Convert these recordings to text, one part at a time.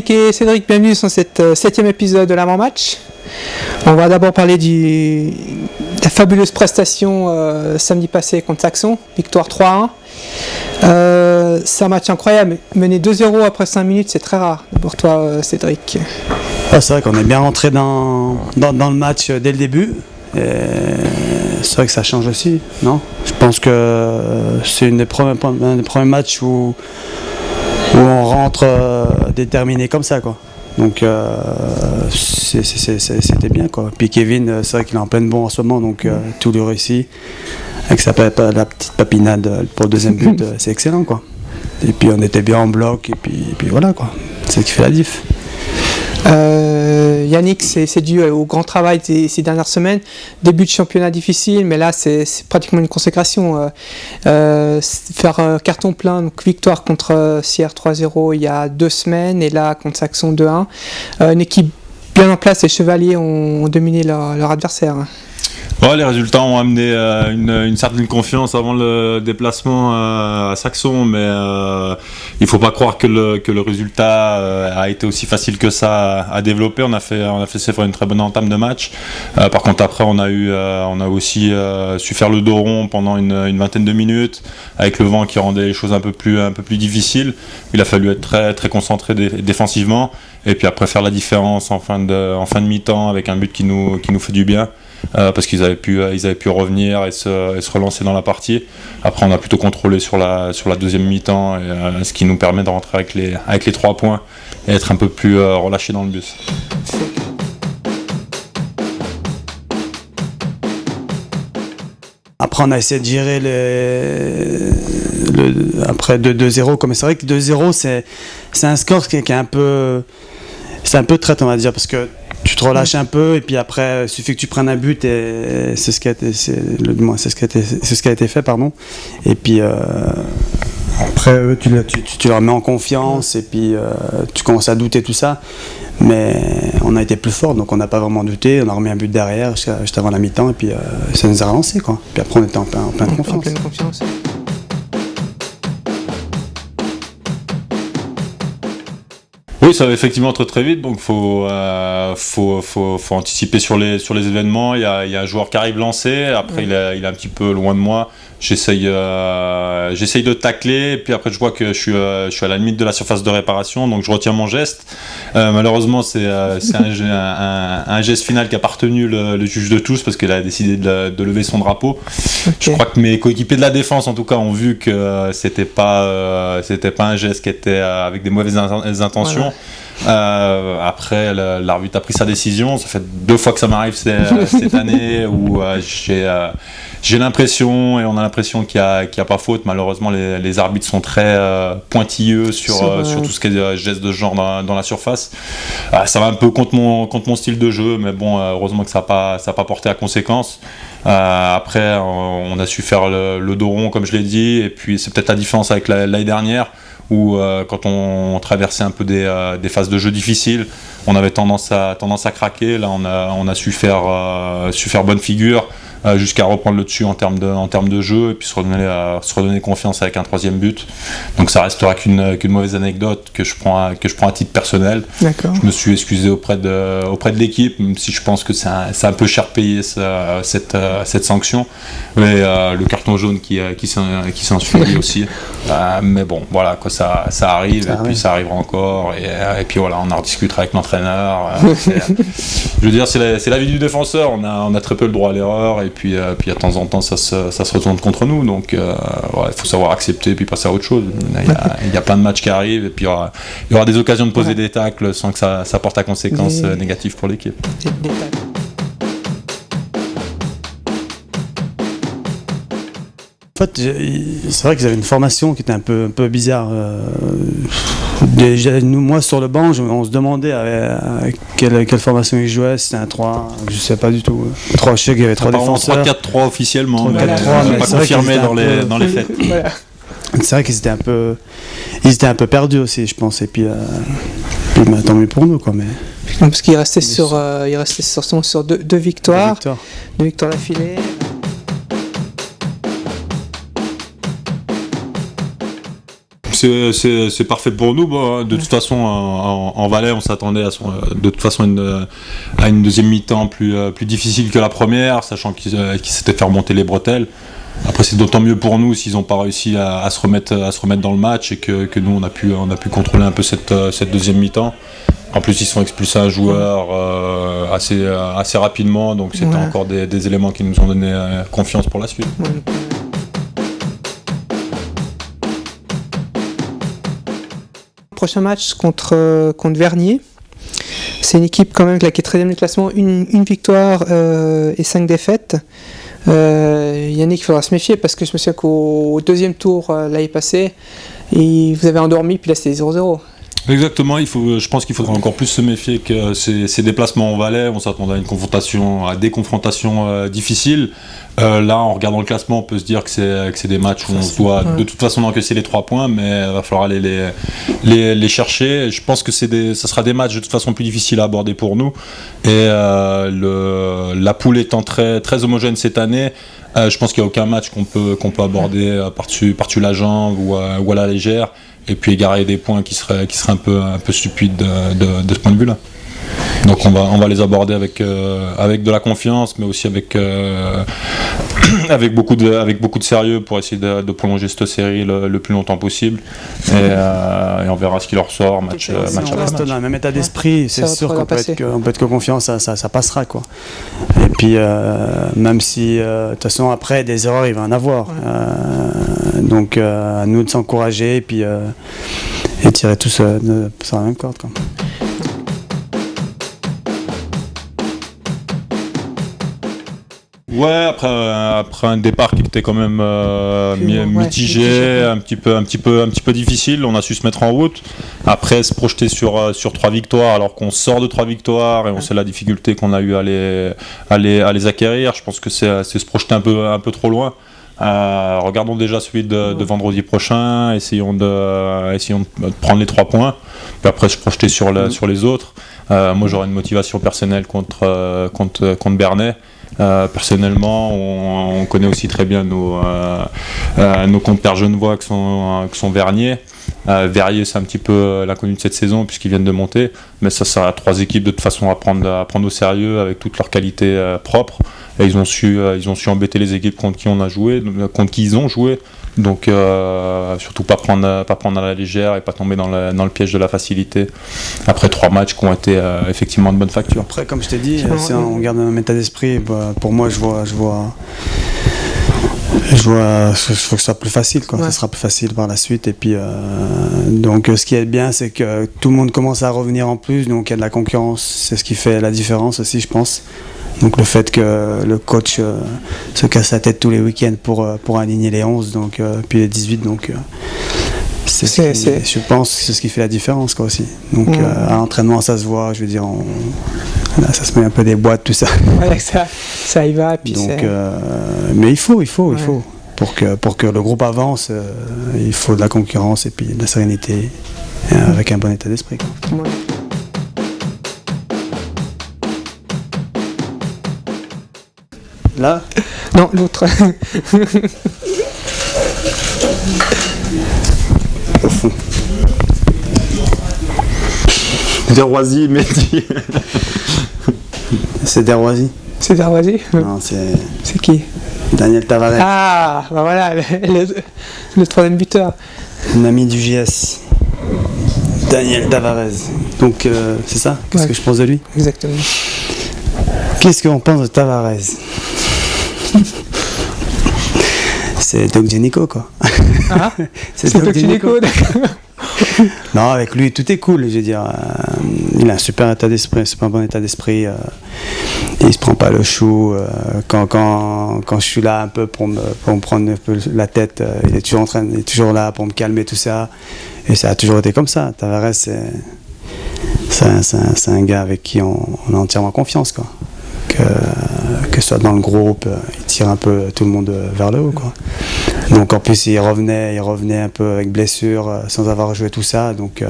Yannick et Cédric, bienvenue sur cet 7e épisode de l'avant-match. On va d'abord parler de la fabuleuse prestation samedi passé contre Saxon, victoire 3-1. C'est un match incroyable, mener 2-0 après 5 minutes, c'est très rare pour toi Cédric. C'est vrai qu'on est bien rentré dans le match dès le début. Et c'est vrai que ça change aussi, non? Je pense que c'est un des premiers matchs où on rentre déterminé comme ça, quoi. Donc c'était bien, quoi. Puis Kevin, c'est vrai qu'il est en pleine bourre en ce moment, donc tout lui réussit. Avec la petite papinade pour le deuxième but, c'est excellent, quoi. Et puis on était bien en bloc, et puis voilà, quoi. C'est ce qui fait la diff. Yannick, c'est dû au grand travail ces dernières semaines. Début de championnat difficile, mais là c'est pratiquement une consécration. Faire carton plein, donc victoire contre Sierre 3-0 il y a 2 semaines, et là contre Saxon 2-1. Une équipe bien en place, les Chevaliers ont dominé leur adversaire. Ouais, les résultats ont amené une certaine confiance avant le déplacement à Saxon, mais il faut pas croire que le résultat a été aussi facile que ça à développer. On a fait c'est vrai, une très bonne entame de match. Par contre après on a aussi su faire le dos rond pendant une vingtaine de minutes avec le vent qui rendait les choses un peu plus difficiles. Il a fallu être très très concentré défensivement et puis après faire la différence en fin de mi-temps avec un but qui nous fait du bien. Parce qu'ils avaient pu revenir et se relancer dans la partie. Après on a plutôt contrôlé sur la deuxième mi-temps, ce qui nous permet de rentrer avec les 3 points et être un peu plus relâché dans le bus. Après on a essayé de gérer après 2-0, comme c'est vrai que 2-0 c'est un score qui est un peu traite, on va dire, parce que tu te relâches un peu et puis après il suffit que tu prennes un but et c'est ce qui a été fait, pardon. Et puis après eux, tu leur mets en confiance et puis tu commences à douter tout ça, mais on a été plus fort, donc on n'a pas vraiment douté, on a remis un but derrière juste avant la mi-temps et puis ça nous a relancé, quoi. Puis après on était en pleine confiance. Oui, ça va effectivement très vite, donc faut anticiper sur les événements. Il y a un joueur qui arrive lancé, après il est un petit peu loin de moi. J'essaye de tacler, puis après je vois que je suis à la limite de la surface de réparation, donc je retiens mon geste. Malheureusement, c'est un geste final qui a pas retenu le juge de tous parce qu'il a décidé de lever son drapeau. Okay. Je crois que mes coéquipiers de la défense, en tout cas, ont vu que c'était pas un geste qui était avec des mauvaises intentions. Voilà. Après, l'arbitre a pris sa décision. Ça fait 2 fois que ça m'arrive cette année où j'ai l'impression, et on a l'impression qu'il y a pas faute. Malheureusement, les arbitres sont très pointilleux sur tout ce qui est geste de ce genre dans la surface. Ça va un peu contre mon style de jeu, mais bon, heureusement que ça a pas porté à conséquence. Après, on a su faire le dos rond, comme je l'ai dit, et puis c'est peut-être la différence avec l'année dernière, où quand on traversait un peu des phases de jeu difficiles, on avait tendance à craquer. Là, on a su faire bonne figure, jusqu'à reprendre le dessus en termes de jeu et puis se redonner confiance avec un 3e but. Donc ça restera qu'une mauvaise anecdote que je prends à titre personnel. D'accord. Je me suis excusé auprès de l'équipe, même si je pense que c'est un peu cher payé cette sanction. Mais le carton jaune qui s'en suit aussi. Mais bon, voilà, quoi, ça arrive, et puis ça arrivera encore, et puis voilà, on en rediscutera avec l'entraîneur. Je veux dire, c'est la vie du défenseur, on a très peu le droit à l'erreur, et puis de temps en temps ça se retourne contre nous, donc il faut savoir accepter et puis passer à autre chose. Il y a plein de matchs qui arrivent, et puis il y aura des occasions de poser des tacles sans que ça porte à conséquences négatives pour l'équipe. En fait, c'est vrai qu'ils avaient une formation qui était un peu bizarre. Déjà, moi, sur le banc, on se demandait quelle formation ils jouaient. C'était un 3, je sais pas du tout. 3, je sais qu'il y avait 3 défenseurs. 3-4-3 officiellement, 3-4-3, mais pas confirmé dans les faits. Voilà. C'est vrai qu'ils étaient un peu perdus aussi, je pense. Et puis tant mieux pour nous, quoi. Mais non, parce qu'il restait sur 2 victoires. 2 victoires d'affilée. c'est parfait pour nous. Bon, de toute façon, en Valais, on s'attendait de toute façon à une deuxième mi-temps plus difficile que la première, sachant qu'ils s'étaient fait remonter les bretelles. Après, c'est d'autant mieux pour nous s'ils n'ont pas réussi à se remettre dans le match et que nous, on a pu contrôler un peu cette deuxième mi-temps. En plus, ils sont expulsés un joueur assez rapidement, donc c'était encore des éléments qui nous ont donné confiance pour la suite. Prochain match contre Vernier. C'est une équipe quand même qui est 13e du classement, une victoire et 5 défaites. Yannick, il faudra se méfier parce que je me souviens qu'au deuxième tour l'année passée, vous avez endormi, puis là c'était 0-0. Exactement, je pense qu'il faudra encore plus se méfier que ces déplacements en Valais. On s'attendait à des confrontations difficiles. Là, en regardant le classement, on peut se dire que c'est des matchs où on se doit de toute façon encaisser les 3 points, mais il va falloir aller les chercher. Je pense que ça sera des matchs de toute façon plus difficiles à aborder pour nous. Et la poule étant très, très homogène cette année, je pense qu'il n'y a aucun match qu'on peut aborder par-dessus la jambe ou à la légère. Et puis égarer des points qui seraient un peu stupides de ce point de vue-là. Donc on va les aborder avec de la confiance, mais aussi avec beaucoup de sérieux pour essayer de prolonger cette série le plus longtemps possible. Et on verra ce qui leur sort match on reste dans le même état d'esprit, c'est sûr qu'on peut être que confiance, ça passera quoi. Et puis même si de toute façon après des erreurs il va en avoir. Donc à nous de s'encourager et puis et tirer tous sur la même corde quoi. Ouais, après un départ qui était quand même mitigé, un petit peu difficile, on a su se mettre en route. Après se projeter sur 3 victoires, alors qu'on sort de 3 victoires et on sait la difficulté qu'on a eu à les acquérir. Je pense que c'est se projeter un peu trop loin. Regardons déjà celui de vendredi prochain, essayons de prendre les 3 points, puis après se projeter sur les autres. Moi j'aurai une motivation personnelle contre Bernay. Personnellement, on connaît aussi très bien nos compères genevois qui sont Vernier. Verrier, c'est un petit peu l'inconnu de cette saison puisqu'ils viennent de monter, mais ça sera 3 équipes de toute façon à prendre au sérieux avec toutes leurs qualités propres. Et ils ont su embêter les équipes contre qui ils ont joué. Donc surtout pas prendre à la légère et pas tomber dans le piège de la facilité. Après 3 matchs qui ont été effectivement de bonne facture. Après, comme je t'ai dit, si on garde un état d'esprit, pour moi je vois que ce sera plus facile quoi. Ça sera plus facile par la suite et puis donc ce qui est bien c'est que tout le monde commence à revenir en plus, donc il y a de la concurrence, c'est ce qui fait la différence aussi je pense. Donc le fait que le coach se casse la tête tous les week-ends pour aligner les 11 donc puis les 18 donc je pense que c'est ce qui fait la différence quoi aussi. Donc à l'entraînement ça se voit, je veux dire là, ça se met un peu des boîtes tout ça. Ouais, ça y va puis donc mais il faut pour que le groupe avance, il faut de la concurrence et puis de la sérénité avec un bon état d'esprit quoi. Ouais. Là Non, l'autre. Au fond. Derroisy, Mehdi. C'est Derroisy. C'est Derroisy ? Non, c'est qui ? Daniel Tavares. Ah, bah voilà, le 3e buteur. Un ami du JS. Daniel Tavares. Donc, c'est ça ? Qu'est-ce que je pense de lui ? Exactement. Qu'est-ce qu'on pense de Tavares ? C'est Doc Génico quoi. Ah, c'est Doc Génico, d'accord. Non, avec lui tout est cool, je veux dire. Il a un super état d'esprit, un super bon état d'esprit. Il se prend pas le chou. Quand je suis là un peu pour me prendre un peu la tête, il est toujours là pour me calmer tout ça. Et ça a toujours été comme ça. Tavares, c'est un gars avec qui on a entièrement confiance quoi. Que ce soit dans le groupe, il tire un peu tout le monde vers le haut quoi. Donc en plus il revenait un peu avec blessure sans avoir joué tout ça, donc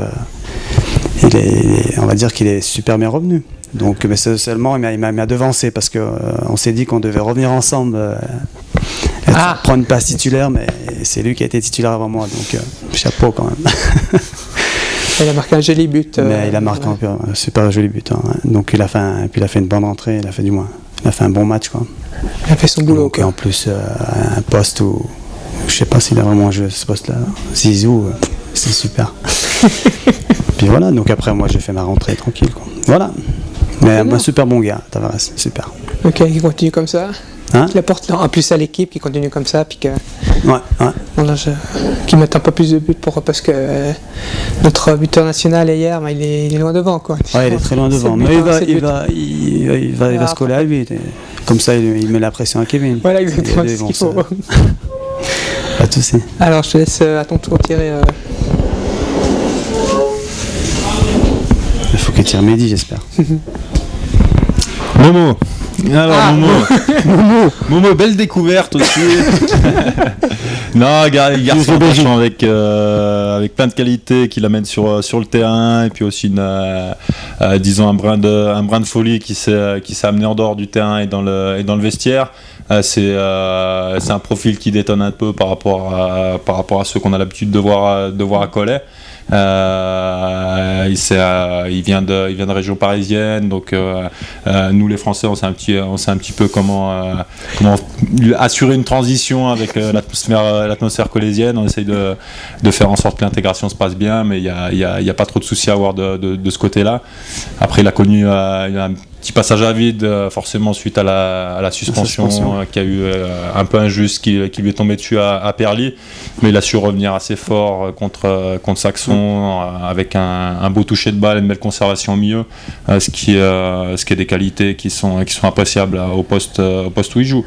on va dire qu'il est super bien revenu. Donc mais seulement il m'a devancé parce que on s'est dit qu'on devait revenir ensemble prendre une place titulaire, mais c'est lui qui a été titulaire avant moi, donc chapeau quand même. Il a marqué un joli but. Mais il a marqué un super joli but. Hein. Donc il a fait une bonne rentrée, il a fait un bon match, quoi. Il a fait son boulot. Donc, et en plus, un poste où je sais pas s'il a vraiment joué à ce poste-là. Zizou, c'est super. Puis voilà, donc après moi j'ai fait ma rentrée tranquille, quoi. Voilà. Mais un super bon gars, Tavares, super. Ok, il continue comme ça. Hein, il apporte en plus à l'équipe, qui continue comme ça, puis que qu'il mette un peu plus de buts parce que notre buteur national hier, il est loin devant, quoi. Ouais, il est très loin devant, mais il va se coller à lui. Comme ça, il met la pression à Kevin. Voilà, exactement ce qu'il faut. Pas de soucis. Alors, je te laisse à ton tour tirer. Il faut qu'il tire Mehdi, j'espère. Momo. Alors Momo, belle découverte aussi. Non, garçon franchement avec plein de qualités qui l'amène sur le terrain, et puis aussi disons un brin de folie qui s'est amené en dehors du terrain et dans le vestiaire. C'est un profil qui détonne un peu par rapport à ceux qu'on a l'habitude de voir à Cholet. Il vient de région parisienne, donc nous les Français on sait un petit peu comment assurer une transition avec l'atmosphère colaisienne. On essaye de faire en sorte que l'intégration se passe bien, mais il y a pas trop de soucis à avoir de ce côté-là. Après il a connu un petit passage à vide, forcément suite à la suspension qui a eu un peu injuste qui lui est tombée dessus à Perly, mais il a su revenir assez fort contre Saxon avec un beau toucher de balle et une belle conservation au milieu, ce qui est des qualités qui sont appréciables au poste où il joue.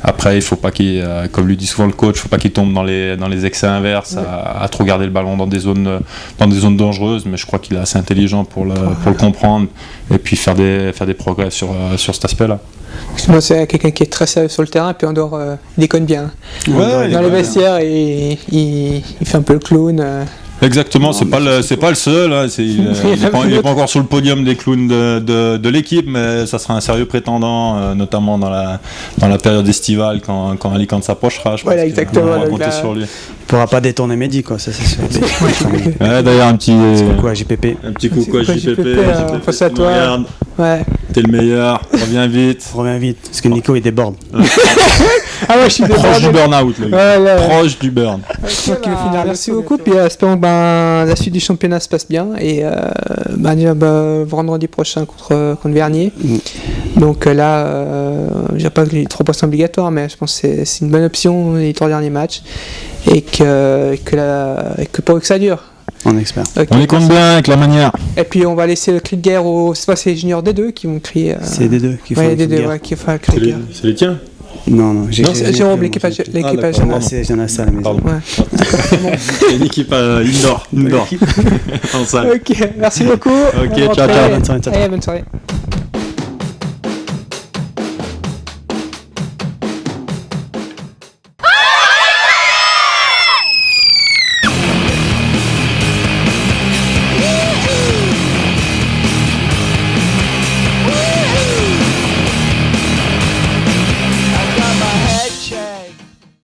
Après il faut pas qu'il, comme lui dit souvent le coach, faut pas qu'il tombe dans les excès inverses, à trop garder le ballon dans des zones dangereuses, mais je crois qu'il est assez intelligent pour le comprendre et puis faire des progrès sur cet aspect-là. Moi, c'est quelqu'un qui est très sérieux sur le terrain, puis en dehors, il déconne bien. Ouais, dans les vestiaires, il fait un peu le clown. Exactement, c'est pas le seul. Hein, il est pas encore sur le podium des clowns de l'équipe, mais ça sera un sérieux prétendant, notamment dans la période estivale quand Alicante s'approchera. Je pense exactement. On va compter sur lui. Il pourra pas détourner Mehdi, quoi, ça c'est sûr. D'ailleurs un petit coucou à JPP. Un petit coucou à JPP. Face à toi. Regarde. Ouais. T'es le meilleur. Reviens vite, parce que Nico il déborde. Ah ouais, je suis proche du burn-out, le gars. Proche du burn. Merci beaucoup, puis espérons que la suite du championnat se passe bien, et vendredi prochain contre Vernier. Donc là, j'ai pas les 3 postes obligatoires, mais je pense que c'est une bonne option les 3 derniers matchs, et que pour que ça dure. On espère. Okay, on y compte bien avec la manière. Et puis on va laisser le cri de guerre c'est les juniors D2 qui vont crier. C'est D2 qui font le cri de guerre. C'est les tiens? Non, Jérôme, l'équipage. J'en ai ça à la maison. Ouais. C'est une équipe indoor. En salle. Ok, merci beaucoup. Ok, ciao. Bonne soirée. Bonne soirée.